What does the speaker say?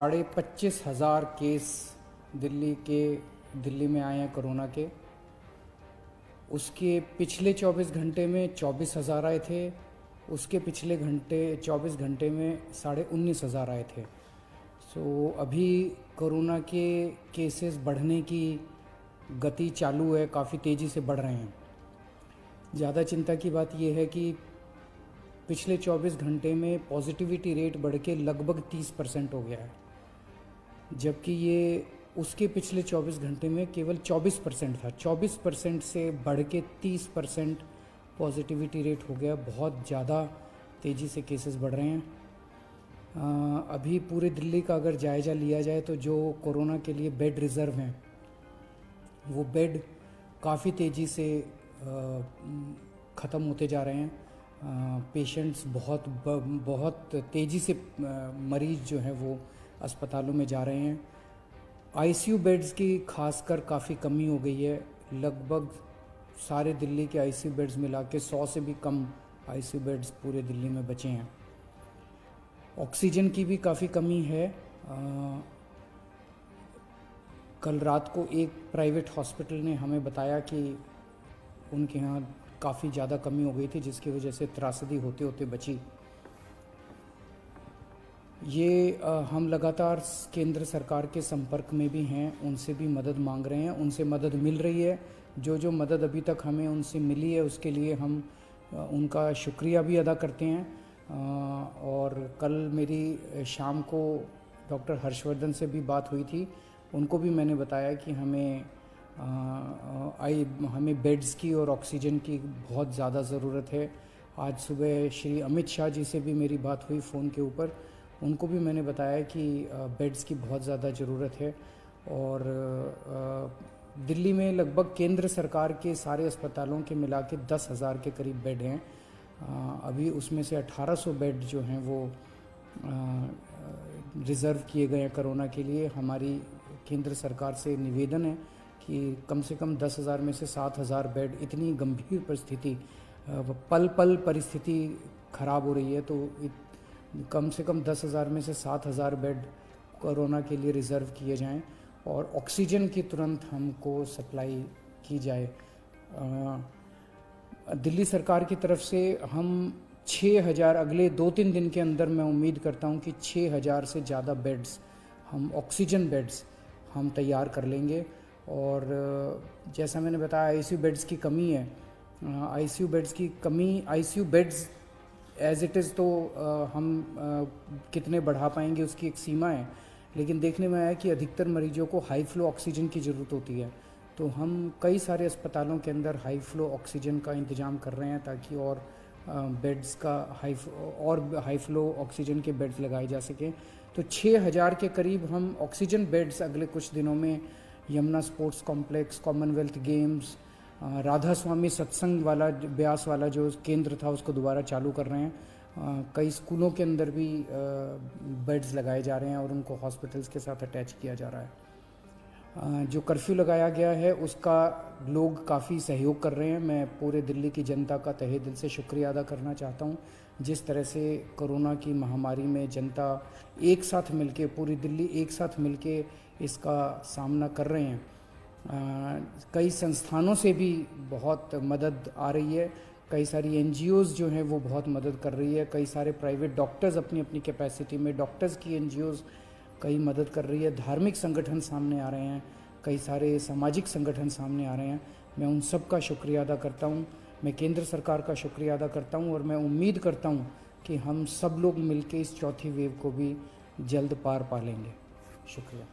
25,000 case Delhi में आए हैं कोरोना के। उसके पिछले 24 घंटे में 24,000 आए थे। उसके पिछले 24 घंटे में 19,500 आए थे। सो अभी कोरोना के केसेस बढ़ने की गति चालू है, काफ़ी तेज़ी से बढ़ रहे हैं। ज़्यादा चिंता की बात यह है कि पिछले 24 घंटे में पॉजिटिविटी रेट बढ़ के लगभग 30% हो गया है, जबकि ये उसके पिछले 24 घंटे में केवल 24% था। 24% से बढ़ के 30% पॉजिटिविटी रेट हो गया। बहुत ज़्यादा तेज़ी से केसेस बढ़ रहे हैं। अभी पूरे दिल्ली का अगर जायज़ा लिया जाए तो जो कोरोना के लिए बेड रिज़र्व हैं, वो बेड काफ़ी तेज़ी से ख़त्म होते जा रहे हैं। पेशेंट्स बहुत तेज़ी से मरीज़ जो हैं वो अस्पतालों में जा रहे हैं। आईसीयू बेड्स की खासकर काफ़ी कमी हो गई है। लगभग सारे दिल्ली के आईसीयू बेड्स मिला के 100 से भी कम आईसीयू बेड्स पूरे दिल्ली में बचे हैं। ऑक्सीजन की भी काफ़ी कमी है। कल रात को एक प्राइवेट हॉस्पिटल ने हमें बताया कि उनके यहाँ काफ़ी ज़्यादा कमी हो गई थी, जिसकी वजह से त्रासदी होते होते बची। ये हम लगातार केंद्र सरकार के संपर्क में भी हैं, उनसे भी मदद मांग रहे हैं, उनसे मदद मिल रही है। जो मदद अभी तक हमें उनसे मिली है उसके लिए हम उनका शुक्रिया भी अदा करते हैं। और कल मेरी शाम को डॉक्टर हर्षवर्धन से भी बात हुई थी। उनको भी मैंने बताया कि हमें बेड्स की और ऑक्सीजन की बहुत ज़्यादा ज़रूरत है। आज सुबह श्री अमित शाह जी से भी मेरी बात हुई फ़ोन के ऊपर। उनको भी मैंने बताया कि बेड्स की बहुत ज़्यादा ज़रूरत है। और दिल्ली में लगभग केंद्र सरकार के सारे अस्पतालों के मिला के 10,000 के करीब बेड हैं। अभी उसमें से 1,800 बेड जो हैं वो रिज़र्व किए गए हैं कोरोना के लिए। हमारी केंद्र सरकार से निवेदन है कि कम से कम 10,000 में से 7,000 बेड, इतनी गंभीर परिस्थिति, पल पल परिस्थिति ख़राब हो रही है, तो कम से कम 10,000 में से 7,000 बेड कोरोना के लिए रिज़र्व किए जाएं और ऑक्सीजन की तुरंत हमको सप्लाई की जाए। दिल्ली सरकार की तरफ से हम 6,000 अगले 2-3 दिन के अंदर, मैं उम्मीद करता हूं कि 6,000 से ज़्यादा बेड्स, हम ऑक्सीजन बेड्स हम तैयार कर लेंगे। और जैसा मैंने बताया, आईसीयू बेड्स की कमी है। आईसीयू बेड्स की कमी, ICU beds as it is तो हम कितने बढ़ा पाएंगे उसकी एक सीमा है, लेकिन देखने में आया कि अधिकतर मरीजों को हाई फ्लो ऑक्सीजन की ज़रूरत होती है। तो हम कई सारे अस्पतालों के अंदर हाई फ्लो ऑक्सीजन का इंतज़ाम कर रहे हैं ताकि और बेड्स का हाई फ्लो ऑक्सीजन के बेड्स लगाए जा सकें। तो 6,000 के करीब हम ऑक्सीजन बेड्स अगले कुछ दिनों में Yamuna sports complex, commonwealth games, Radha Swami Satsang वाला ब्यास वाला जो केंद्र था उसको दोबारा चालू कर रहे हैं। कई स्कूलों के अंदर भी बेड्स लगाए जा रहे हैं और उनको हॉस्पिटल्स के साथ अटैच किया जा रहा है। जो कर्फ्यू लगाया गया है उसका लोग काफ़ी सहयोग कर रहे हैं। मैं पूरे दिल्ली की जनता का तहे दिल से शुक्रिया अदा करना चाहता हूं। जिस तरह से कोरोना की महामारी में जनता एक साथ मिलके, पूरी दिल्ली एक साथ मिलके इसका सामना कर रहे हैं। कई संस्थानों से भी बहुत मदद आ रही है। कई सारी एनजीओज़ जो हैं वो बहुत मदद कर रही है। कई सारे प्राइवेट डॉक्टर्स अपनी अपनी कैपेसिटी में, डॉक्टर्स की एनजीओज़ कई मदद कर रही है। धार्मिक संगठन सामने आ रहे हैं, कई सारे सामाजिक संगठन सामने आ रहे हैं। मैं उन सब का शुक्रिया अदा करता हूँ। मैं केंद्र सरकार का शुक्रिया अदा करता हूँ और मैं उम्मीद करता हूँ कि हम सब लोग मिलकर इस चौथी वेव को भी जल्द पार पा लेंगे। शुक्रिया।